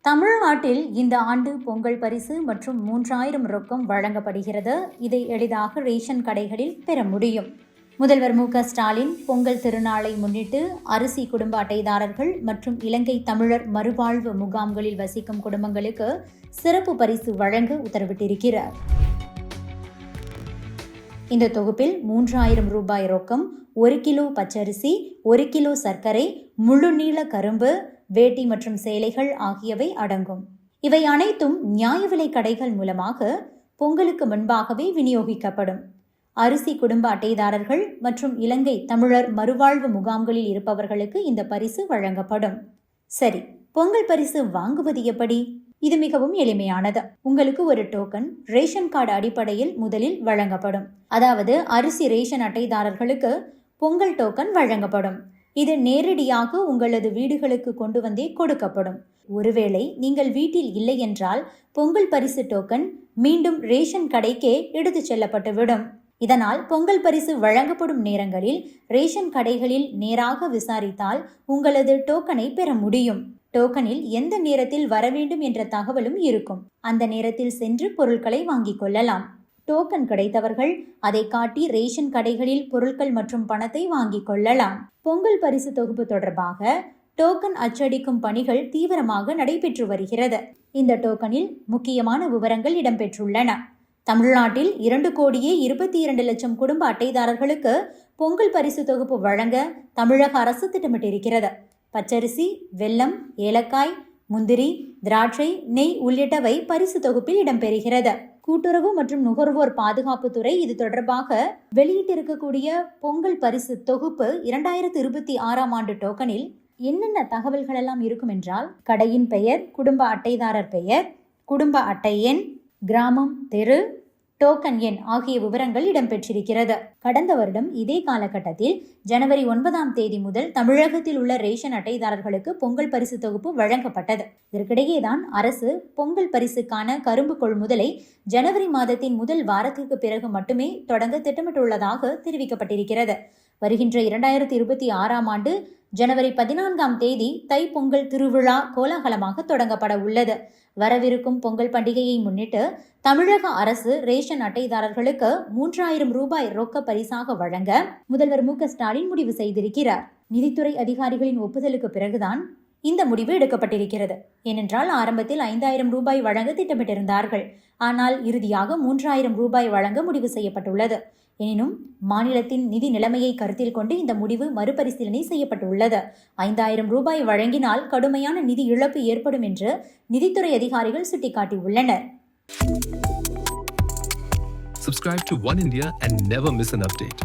தமிழ்நாட்டில் இந்த ஆண்டு பொங்கல் பரிசு மற்றும் 3000 ரொக்கம் வழங்கப்படுகிறது. இதை எளிதாக ரேஷன் கடைகளில் பெற முடியும். முதல்வர் மு.க.ஸ்டாலின் பொங்கல் திருநாளை முன்னிட்டு அரிசி குடும்ப அட்டைதாரர்கள் மற்றும் இலங்கை தமிழர் மறுவாழ்வு முகாம்களில் வசிக்கும் குடும்பங்களுக்கு சிறப்பு பரிசு வழங்க உத்தரவிட்டிருக்கிறார். இந்த தொகுப்பில் 3000 ரூபாய் ரொக்கம், 1 கிலோ பச்சரிசி, 1 கிலோ சர்க்கரை, முழு நீள கரும்பு, வேட்டி மற்றும் சேலைகள் ஆகியவை அடங்கும். இவை அனைத்தும் நியாய விலை கடைகள் மூலமாக பொங்கலுக்கு முன்பாகவே விநியோகிக்கப்படும். அரிசி குடும்ப அட்டைதாரர்கள் மற்றும் இலங்கை தமிழர் மறுவாழ்வு முகாம்களில் இருப்பவர்களுக்கு இந்த பரிசு வழங்கப்படும். சரி, பொங்கல் பரிசு வாங்குவது எப்படி? இது மிகவும் எளிமையானது. உங்களுக்கு ஒரு டோக்கன் ரேஷன் கார்டு அடிப்படையில் முதலில் வழங்கப்படும். அதாவது அரிசி ரேஷன் அட்டைதாரர்களுக்கு பொங்கல் டோக்கன் வழங்கப்படும். இது நேரடியாக உங்களது வீடுகளுக்கு கொண்டு வந்தே கொடுக்கப்படும். ஒருவேளை நீங்கள் வீட்டில் இல்லை என்றால் பொங்கல் பரிசு டோக்கன் மீண்டும் ரேஷன் கடைக்கே எடுத்துச் செல்லப்பட்டுவிடும். இதனால் பொங்கல் பரிசு வழங்கப்படும் நேரங்களில் ரேஷன் கடைகளில் நேராக விசாரித்தால் உங்களது டோக்கனை பெற முடியும். டோக்கனில் எந்த நேரத்தில் வர வேண்டும் என்ற தகவலும் இருக்கும். அந்த நேரத்தில் சென்று பொருட்களை வாங்கிக் கொள்ளலாம். டோக்கன் கிடைத்தவர்கள் அதை காட்டி ரேஷன் கடைகளில் பொருட்கள் மற்றும் பணத்தை வாங்கிக் கொள்ளலாம். பொங்கல் பரிசு தொகுப்பு தொடர்பாக டோக்கன் அச்சடிக்கும் பணிகள் தீவிரமாக நடைபெற்று வருகிறது. இந்த டோக்கனில் முக்கியமான விவரங்கள் இடம்பெற்றுள்ளன. தமிழ்நாட்டில் 2,22,00,000 குடும்ப அட்டைதாரர்களுக்கு பொங்கல் பரிசு தொகுப்பு வழங்க தமிழக அரசு திட்டமிட்டிருக்கிறது. பச்சரிசி, வெல்லம், ஏலக்காய், முந்திரி, திராட்சை, நெய் உள்ளிட்டவை பரிசு தொகுப்பில் இடம்பெறுகிறது. கூட்டுறவு மற்றும் நுகர்வோர் பாதுகாப்புத்துறை இது தொடர்பாக வெளியிட்டிருக்கக்கூடிய பொங்கல் பரிசு தொகுப்பு 2026 ஆண்டு டோக்கனில் என்னென்ன தகவல்கள் எல்லாம் இருக்கும் என்றால், கடையின் பெயர், குடும்ப அட்டைதாரர் பெயர், குடும்ப அட்டை எண், கிராமம், தெரு, டோக்கன் எண் ஆகிய விவரங்கள் இடம்பெற்றிருக்கிறது. கடந்த வருடம் இதே காலகட்டத்தில் ஜனவரி 9 முதல் தமிழகத்தில் உள்ள ரேஷன் அட்டைதாரர்களுக்கு பொங்கல் பரிசு தொகுப்பு வழங்கப்பட்டது. இதற்கிடையேதான் அரசு பொங்கல் பரிசுக்கான கரும்பு கொள்முதலை ஜனவரி மாதத்தின் முதல் வாரத்திற்கு பிறகு மட்டுமே தொடங்க திட்டமிட்டுள்ளதாக தெரிவிக்கப்பட்டிருக்கிறது. வருகின்ற 2026 ஆண்டு ஜனவரி 14 தை பொங்கல் திருவிழா கோலாகலமாக தொடங்கப்பட உள்ளது. வரவிருக்கும் பொங்கல் பண்டிகையை முன்னிட்டு தமிழக அரசு ரேஷன் அட்டைதாரர்களுக்கு 3000 ரூபாய் ரொக்க பரிசாக வழங்க முதல்வர் மு.க.ஸ்டாலின் முடிவு செய்திருக்கிறார். நிதித்துறை அதிகாரிகளின் ஒப்புதலுக்கு பிறகுதான் இந்த முடிவு எடுக்கப்பட்டிருக்கிறது. ஏனென்றால் ஆரம்பத்தில் 5000 ரூபாய் வழங்க திட்டமிட்டிருந்தார்கள். ஆனால் இறுதியாக 3000 ரூபாய் வழங்க முடிவு செய்யப்பட்டுள்ளது. எனினும் மாநிலத்தின் நிதி நிலைமையை கருத்தில் கொண்டு இந்த முடிவு மறுபரிசீலனை செய்யப்பட்டுள்ளது. 5000 ரூபாய் வழங்கினால் கடுமையான நிதி இழப்பு ஏற்படும் என்று நிதித்துறை அதிகாரிகள் சுட்டிக்காட்டியுள்ளனர். Subscribe to One India and never miss an update.